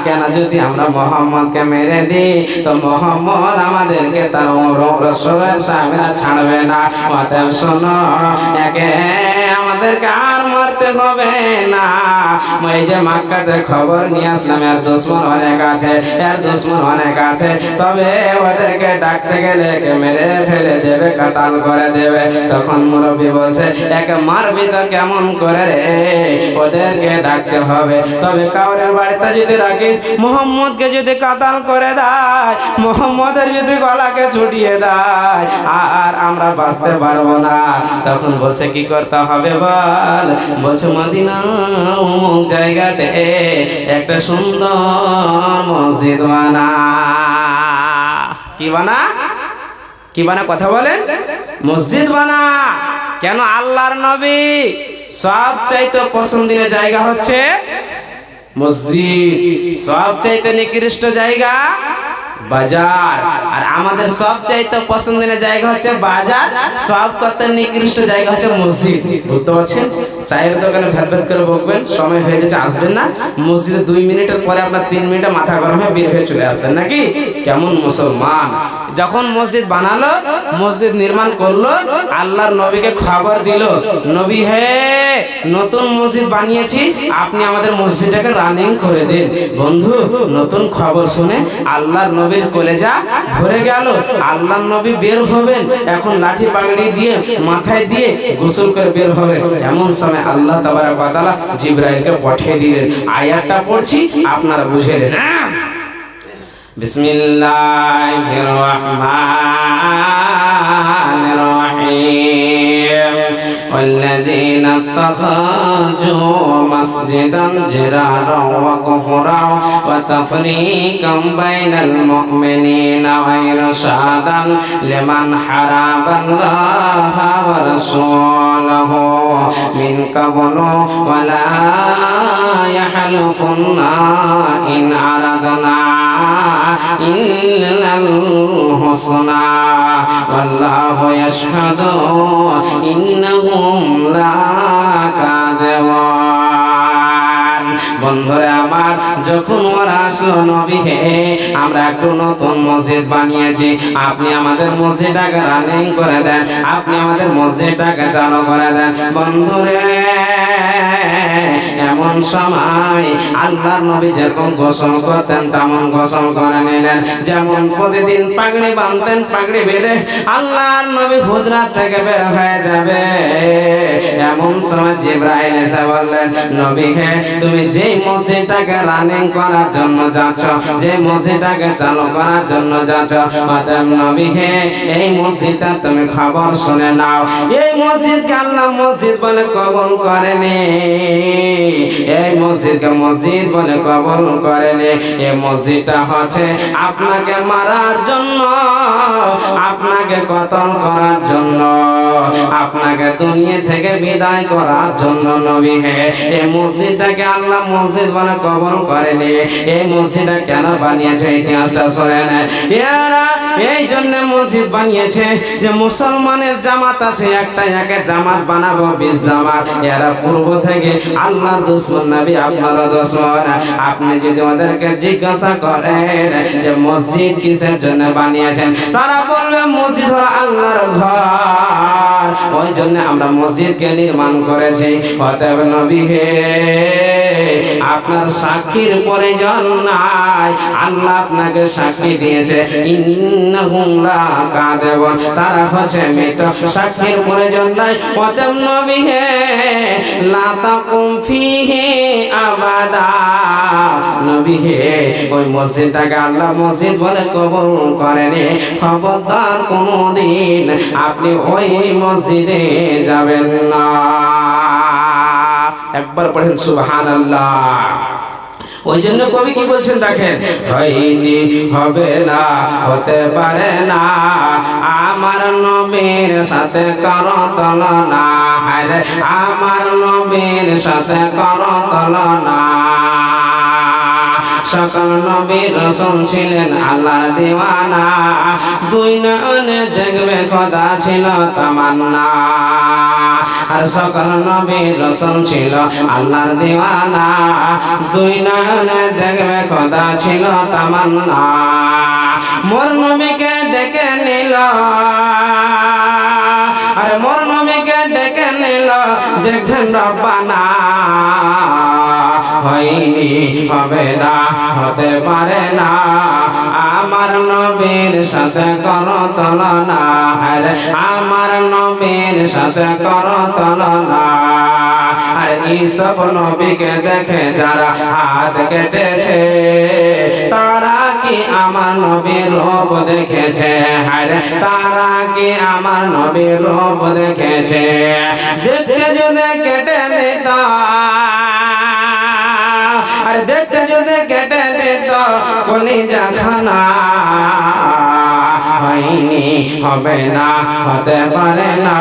কেন? যদি আমরা মুহাম্মদকে মেরে দিই তো মুহাম্মদ আমাদেরকে তার রসুলের সামনে ছাড়বে না। অতএব শোনো, একে আমাদেরকে আর মারতে হবে না। এই যে মক্কাতে খবর নিয়ে আসলাম, এর দুশমন অনেক আছে, এর দুশমন অনেক আছে, তবে ওদেরকে ডাকতে গেলে একে মেরে ফেলে দেবে, কাতাল করে দেবে। তখন মুরব্বী বলছে, একে মারবি তো কেমন করে রে? ওদেরকে ডাকতে হবে। তবে কাউরের বাড়িতে যদি রাখিস, মুহাম্মদকে যদি কাতাল করে দেয়, মুহাম্মদের যদি গলাকে ছুটিয়ে দেয়, আর আমরা বাঁচতে পারবো না। তখন বলছে, কি করতে হবে বল? বলছে, মদিনা অমুক জায়গাতে একটা সুন্দর মসজিদ বানা। কি বানা? কি বানা? কথা বলেন, মসজিদ বানা। কেন? আল্লাহর নবী সবচাইতে পছন্দের জায়গা হচ্ছে মসজিদ, সবচাইতে নিকৃষ্ট জায়গা বাজার। আর আমাদের সবচাইতে পছন্দের জায়গা হচ্ছে বাজার, সব কত নিকৃষ্ট জায়গা হচ্ছে মসজিদ। বুঝতে পারছেন? চায়ের দোকানে ভেদ ভেদ করে বকবেন, সময় হয়ে যাচ্ছে, আসবেন না। মসজিদে 2 মিনিটের পরে আপনার 3 মিনিটে মাথা গরম হয়ে বের হয়ে চলে আসছেন নাকি? কেমন মুসলমান! যখন মসজিদ বানালো, মসজিদ নির্মাণ করলো, আল্লাহর নবীকে খবর দিল, নবী হে, নতুন মসজিদ বানিয়েছি, আপনি আমাদের মসজিদটাকে রানিং করে দিন। বন্ধু, নতুন খবর শুনে আল্লাহর নবী নবীর কলেজা ভরে গেল। আল্লাহর নবী বের হবেন, এখন লাঠি পাগড়ি দিয়ে মাথায় দিয়ে গোসল করে বের হবেন। এমন সময় আল্লাহ তাবারক ওয়া তাআলা জিবরাইলকে পাঠিয়ে দিলেন। আয়াতটা পড়ছি, আপনারা বুঝে নেন। বিসমিল্লাহির রহমানির রহিম। والذين اتخذوا مسجدا جرارا وكفرا وتفريقا بين المؤمنين وإرشادا لمن حارب الله ورسوله من قبل ولا يحلفن إن أردنا إلا الحسنى والله يشهد إنهم لكاذبون। বন্ধুরা আমার, যখন ওরা আসলো, নবী হে আমরা একটু নতুন মসজিদ বানিয়েছি, আপনি আমাদের মসজিদটাকে রানিং করে দেন, আপনি আমাদের মসজিদটাকে চালু করে দেন। বন্ধুরে, এমন সময় আল্লাহর নবী যেরকম গোসল করতেন তেমন গোসল করে নিলেন। যেমন প্রতিদিন পাগড়ি বাঁধতেন, পাগড়ি বেঁধে আল্লাহর নবী হুজরাত থেকে বের হয়ে যাবে। এমন সময় জিবরাইল এসে বললেন, নবী হে তুমি যেই মসজিদটাকে রানিং করার জন্য যাচ্ছ, যে মসজিদটাকে চালু করার জন্য যাচ্ছ, অতএব নবী হে এই মসজিদটা তুমি খবর শুনে নাও। এই মসজিদকে আল্লাহ মসজিদ বলে কবুল করেনি, এই মসজিদকে মসজিদ বলে কবুল করেনি। এই মসজিদটা হচ্ছে আপনাকে মারার জন্য, আপনাকে কতল করার জন্য, আপনাকে দুনিয়া থেকে বিদায় করার জন্য। নবী হে এই মসজিদটাকে আল্লাহ মসজিদ বলে কবুল করেনি। এই মসজিদটা কেন বানিয়েছে ইতিহাসটা শুনে নেন। এরা এই জন্য মসজিদ বানিয়েছে যে মুসলমানের জামাত আছে একটা, একে জামাত বানাবো 20 জামাত। এরা পূর্ব থেকে আল্লাহর দুশমন, নবী আপনার দুশমন। আপনি যদি ওদেরকে জিজ্ঞাসা করেন যে মসজিদ কিসের জন্য বানিয়েছেন, তারা বলবে মসজিদ হলো আল্লাহর ঘর, ওই জন্য আমরা মসজিদকে নির্মাণ করেছি। অতএব নবী হে আপনার সাক্ষীর প্রয়োজন নাই, আল্লাহ আপনাকে সাক্ষী দিয়েছে। ইন্নাহুম লাকাযিবুন, তারা হচ্ছে মৃত, সাক্ষীর প্রয়োজন নাই। অতএব নবী হে লা তাকুম ফিহি আবাদা, নবী হে ওই মসজিদটাকে আল্লাহ মসজিদ বলে কবুল করেনি। খবরদার কোনদিন আপনি ওই মসজিদে যাবেন না। একবার পড়েন সুবহানাল্লাহ। ওই জন্য কবি কি বলছেন দেখেন, হয়নি হবে না হতে পারে না আমার নবীর সাথে করো তুলনা, হায়রে আমার নবীর সাথে করো তুলনা। সকল নবী রাসূল ছিলেন আল্লাহর দিওয়ানা, দুই নয়নে দেখবে খোদা ছিল তামান্না। আর সকল নবী রাসূল ছিল আল্লাহর দিওয়ানা, দুই নয়নে দেখবে খোদা ছিল তামান্না। মোর নবীকে ডেকে নিল, আরে মোর নবীকে ডেকে নিল, দেখবেন রব্বানা। হয়নি হবে না হতে পারে না আমার নবীর সাথে করো তুলনা, আরে আমার নবীর সাথে করো তুলনা। আর এইসব নবীকে দেখে যারা হাত কেটেছে, তারা কি আমার নবীর রূপ দেখেছে? আরে তারা কি আমার নবীর রূপ দেখেছে? দেখতে যদি কেটে দিত, আর দেখতে যদি কেটে দিত কলিজা খানা, হয়নি হবে না হতে পারে না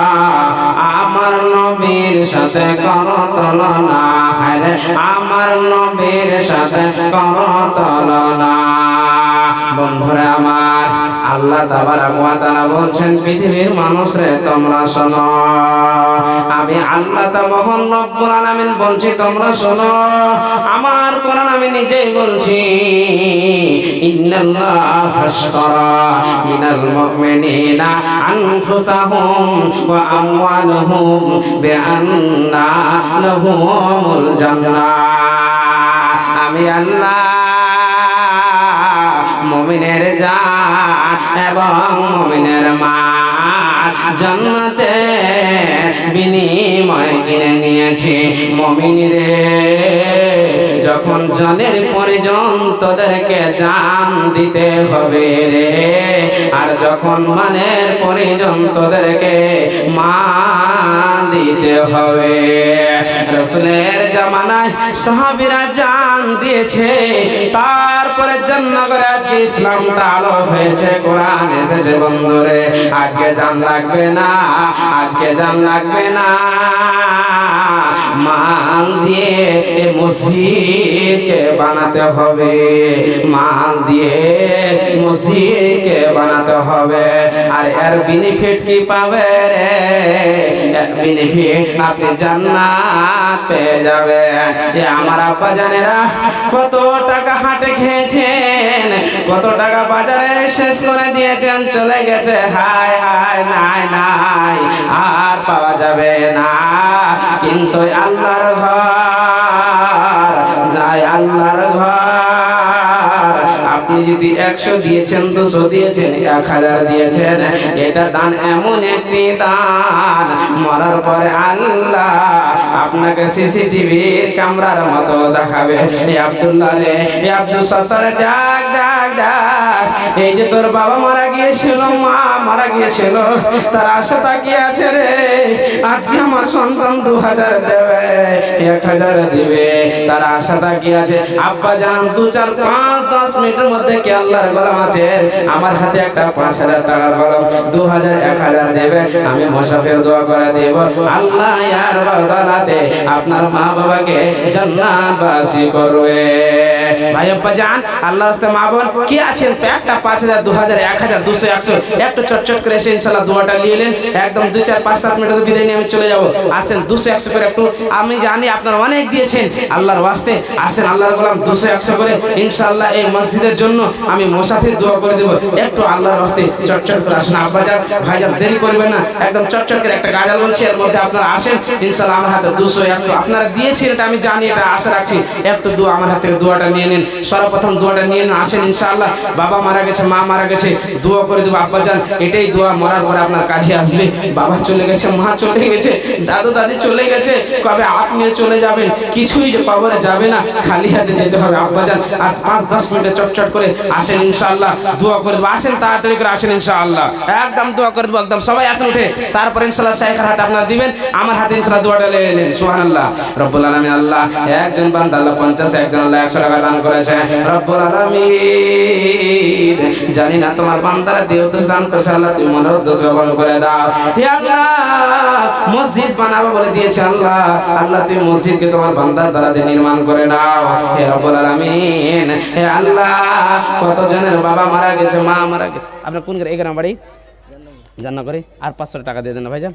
আমার নবীর সাথে করো তুলনা, আরে আমার নবীর সাথে করো তুলনা। বন্ধুরা আমার, আল্লাহ তাবারক ওয়া তাআলা বলছেন, পৃথিবীর মানুষরে তোমরা শোনো, আমি আল্লাহ তা মহান রব্বুল আলামিন বলছি তোমরা শোনো। আমার কোরআন আমি নিজেই বলছি, ইন্নাল্লাহা আশতারা মিনাল মুমিনিনা আনফুসাহুম ওয়া আমওয়ালাহুম বিআন্না লাহুমুল জান্নাহ। আমি আল্লাহ মুমিনের জান এবং মুমিনের মাল জান্নাতে বিনিময় কিনে নিয়েছি। মুমিন রে, যখন জানের প্রয়োজন তোদেরকে জান দিতে হবে রে, আর যখন মানের প্রয়োজন তোদেরকে মান দিতে হবে। রাসূলের জামানায় সাহাবীরা জান দিয়েছে, তারপরে জান্নাতে আজকে ইসলামটা আলো হয়েছে, কোরআন এসেছে। বন্ধুরে, আজকে জান লাগবে না, আজকে জান লাগবে না, মাল দিয়ে মসজিদকে বানাতে হবে, মাল দিয়ে মসজিদকে বানাতে হবে। আর এর বেনিফিট কি পাবে রে? এর বেনিফিট আপনি জান্নাত পেয়ে যাবেন। আমার আব্বা জানেরা কত টাকা হাটে খেয়েছেন, কত টাকা বাজারে শেষ করে দিয়েছেন, চলে গেছে, হায় হায়, নাই নাই, আর পাওয়া যাবে না। কিন্তু আল্লাহর ঘর, যাই আল্লাহর ঘর, আপনি যদি 100 দিয়েছেন, 200 দিয়েছেন, 1000 দিয়েছেন, এটা দান এমন একটি দান, মরার পরে আল্লাহ আপনাকে সিসিটিভির ক্যামেরার মতো দেখাবে। এই আব্দুল্লাহ রে, এই আব্দুল সত্তার, দেখ দেখ দেখ, এই যে তোর বাবা মারা গিয়েছিল, মা মারা গিয়েছিল, তার আশা তাকিয়ে আছে রে, আজকে আমার সন্তান 2000 দেবে, 1000 দিবে, তার আশা তাকিয়ে আছে। আব্বা জান 2, 4, 5, 10 মিনিটের মধ্যে কে আল্লাহর গোলাম আছে, আমার হাতে একটা 5000 টাকার কলম, 2000, 1000 দেবে, আমি মুসাফির দোয়া করে দেব, আল্লাহ ইয়ার বদলাতে আপনার মা বাবাকে জান্নাতবাসী করবে। ভাই আব্বা জান, আল্লাহর রাস্তায় মা বোন কি আছেন, একটা 5000, 2000, 1000, 200, 100 একটু চটচট করে এসে ইনশাআল্লাহ দোয়াটা নিয়ে নেন। একদম 2, 4, 5, 7 মিনিটের বিদায় নিয়ে আমি চলে যাব। আসেন 200, 100 করে একটু, আমি জানি আপনারা অনেক দিয়েছেন আল্লাহর ওয়াস্তে, আসেন আল্লাহর গোলাম 200, 100 করে ইনশাআল্লাহ এই মসজিদের জন্য আমি মুসাফির দোয়া করে দেব। একটু আল্লাহর ওয়াস্তে চটচট করে আসেন। আব্বা জান, ভাইজান, দেরি করবেন না, একদম চটচট করে একটা গাজাল বলছি, এর মধ্যে আপনারা আসেন ইনশাআল্লাহ। আমার হাতে 200, 100 আপনারা দিয়েছেন, এটা আমি জানি, এটা আশা রাখছি। একটু দোয়া আমার হাতে দোয়াটা নিয়ে নিন, সর্বপ্রথম দোয়াটা নিয়ে নিন, আসেন ইনশাআল্লাহ। বাবা মারা গেছে, মা মারা গেছে, দোয়া করে দেব। আব্বা জান, এটাই দোয়া, মরার পরে আপনার কাছে আসবে। বাবা চলে গেছে, মা চলে গেছে, দাদু দাদি চলে গেছে, কবে আপনিও চলে যাবেন, কিছুই যে কবরে যাবে না, খালি হাতে যেতে হবে। আব্বা জান, আর 5-10 মিনিটে চটচট করে আসেন ইনশাআল্লাহ, দোয়া করে দেবো। আসেন তাড়াতাড়ি করে আসেন ইনশাআল্লাহ, একদম দোয়া করে দেবো, একদম সবাই আসেন উঠে, তারপর ইনশাআল্লাহ শাইখের হাতে আপনারা দিবেন, আমার হাতে ইনশাআল্লাহ দোয়াটা নিয়ে নেন। সুবহানাল্লাহ। রব্বুল আলামিন, আল্লাহ একজন বান্দা আল্লাহ 50, একজন আল্লাহ 100 টাকা দান করেছে। রব্বুল আলামিন, জানি না তোমার বান্দারা দিয়ে উদ্দেশ্য দান করেছে, আল্লাহ তুমি মনের উদ্দেশ্য কবুল করে দাও। হে আল্লাহ, মসজিদ বানাবো বলে দিয়েছে, আল্লাহ আল্লাহ তুমি মসজিদকে তোমার বান্দার দ্বারা দিয়ে নির্মাণ করে নাও। হে রব্বুল আলামিন, হে আল্লাহ, কত জনের বাবা মারা গেছে, মা মারা গেছে। আপনার কোন এই গ্রাম বাড়ি? জান্না করে। আর 500 টাকা দিয়ে দেন না ভাইজান,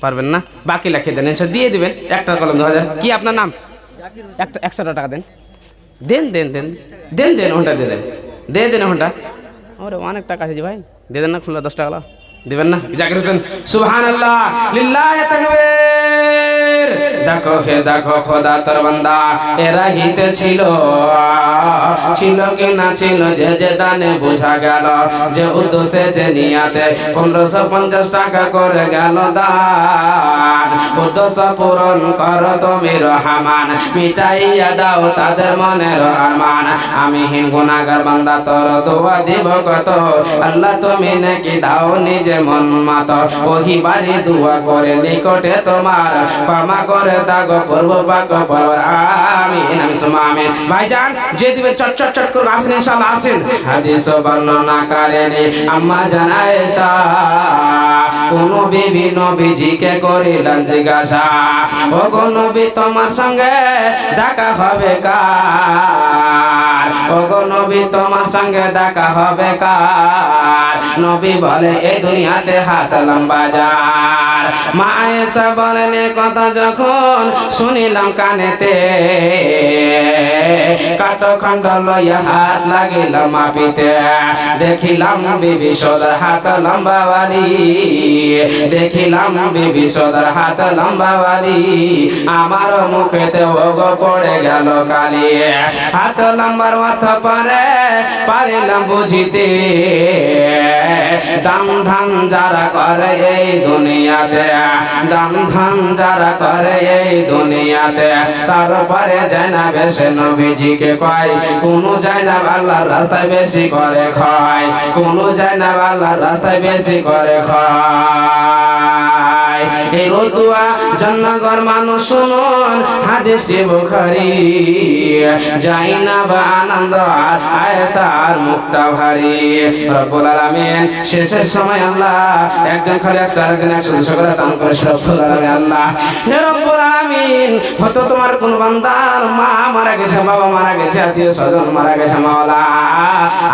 পারবেন না? বাকি লিখে দেন, এসে দিয়ে দিবেন। একটা কলম 2000। কি আপনার নাম? একটা 100 টাকা দেন, দেন দেন দেন দেন দেন, ওটা দিয়ে দেন, দিয়ে দেন ওটা। ওরে অনেক টাকা আছে ভাই, দিয়ে দেন না, খুলে 10 টাকা দিবেন না? জাকির হোসেন, সুবহানাল্লাহ, লিল্লাহি তাকবীর। দেখো হে দেখো, খোদা তোর বান্দা এরা হিতে ছিল, ছিল কি না ছিল, যে যে দানে বোঝা গেল, যে উদ্দেশ্যে যে নিয়াতে 1550 টাকা করে গেল দান, উদ্দেশ্য পূরণ করো তুমি রহমান, মিটাইয়া দাও তাদের মনের আরমান। আমি হীন গুনাহগার বান্দা, তোর দোয়া দিব কত, আল্লাহ তুমি নাকি দাও নিজে মন মত, ওহি বাড়ি দোয়া করে নিকটে তোমার, ক্ষমা করে দাগো পূর্ব পাক পরবার। আমিন, আমি সুমা আমিন। ভাইজান, যে দিবেন চট চট চট করে আসেন ইনশাআল্লাহ, আসেন। হাদিস বর্ণনা করেনি আম্মা জান আয়েশা, কোন বিবি নবীজিকে করিলেন জিজ্ঞাসা, ও গো নবী তোমার সঙ্গে দেখা হবে কার, ও গো নবী তোমার সঙ্গে দেখা হবে কার। নবী বলে এই দুনিয়াতে হাত লম্বা যার। মা আয়েশা বলেন এ কথা যখন শুনিলাম কানেতে, কাঠখণ্ড লইয়া হাত লাগিলাম মাপিতে, দেখিলাম বিবি সদর হাত লম্বাওয়ালি, দেখিলাম বিবি সদর হাত লম্বাওয়ালি, আমার মুখেতে ওগো পড়ে গেল কালি। হাত লম্বার অর্থ পারিলাম বুঝিতে, দাম ধান যারা করে এই দুনিয়াতে, দাম ধান যারা করে এই দুনিয়াতে, তারপরে যায় না বেশে নবীজিকে কয়, কোন যায় না আল্লাহর রাস্তায় বেশি করে খায়, কোন যায় না আল্লাহর রাস্তায় বেশি করে খায়। এই রতুয়া জান্নাগর মানুষ শুনুন হাদিসটি বুখারী, যাই না বা আনন্দ আর আয়েশার মুখটা ভারী। রব্বুল আলামিন শেষের সময় আল্লাহ একজন খালি 100 আরেকজন 100 করে দান করে রব্বুল আলামিন আল্লাহ, হে রব্বুল আলামিন হয়তো তোমার কোন বান্দার মা মারা গেছে, বাবা মারা গেছে, আত্মীয় স্বজন মারা গেছে, মাওলা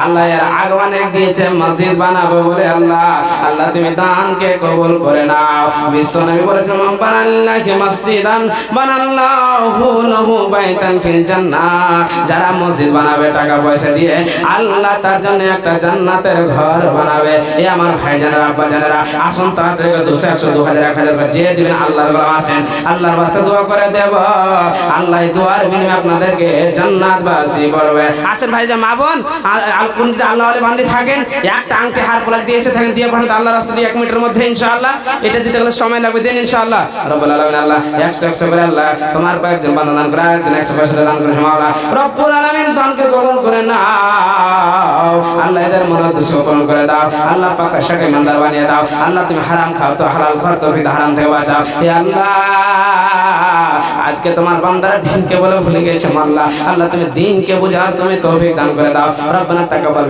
আল্লাহ এর আগমনে দিয়েছে মসজিদ বানাবো বলে, আল্লাহ আল্লাহ তুমি দানকে কবুল করে নাও। বিশ্বনবী বলেছেন মান বানাল্লাহি মসজিদান বানাল্লাহু লাহু বাইতান ফিল জান্নাহ, যারা মসজিদ বানাবে টাকা পয়সা দিয়ে আল্লাহ তার জন্য একটা জান্নাতের ঘর বানাবে। এই আমার ভাইজানেরা আব্বা জানেরা আসুন তাড়াতাড়ি 200 100 2000 1000 করে যে দিবেন আল্লাহর গোলাম আছেন, আল্লাহর রাস্তায় দোয়া করে দেব, আল্লাহ দোয়ার বিনিময়ে আপনাদেরকে জান্নাতবাসী করবে। আসেন ভাইজান মা বোন কোন যদি আল্লাহ ওয়ালি বান্দি থাকেন একটা আংটি হার পলাশ দিয়ে এসে থাকেন, দিয়ে পাঠান আল্লাহর রাস্তা দিয়ে 1 মিনিটের মধ্যে ইনশাআল্লাহ, এটা দিতে গেলে সময় লাগবে, দেন ইনশাআল্লাহ। রব্বুল আলামিন আল্লাহ 100 করে আল্লাহ তোমার কয়েকজন বান্দা দান করে, একজন 100 পয়সা দান করে, মাওলা রব্বুল আলামিন দানকে কবুল করে নাও, আল্লাহ এদের মুরাদ সফল করে দাও, আল্লাহ পাক শাকে ইমানদার বানিয়ে দাও, আল্লাহ তুমি হারাম খাও তো হালাল খাও, তৌফিক হারাম থেকে বাঁচাও। হে আল্লাহ আজকে তোমার বান্দারা দিনকে বলে ভুলে গেছে, আল্লাহ আল্লাহ তুমি দিনকে বুঝাও, তুমি তৌফিক দান করে দাও। রব্বানা তাকাব্বাল মিন্না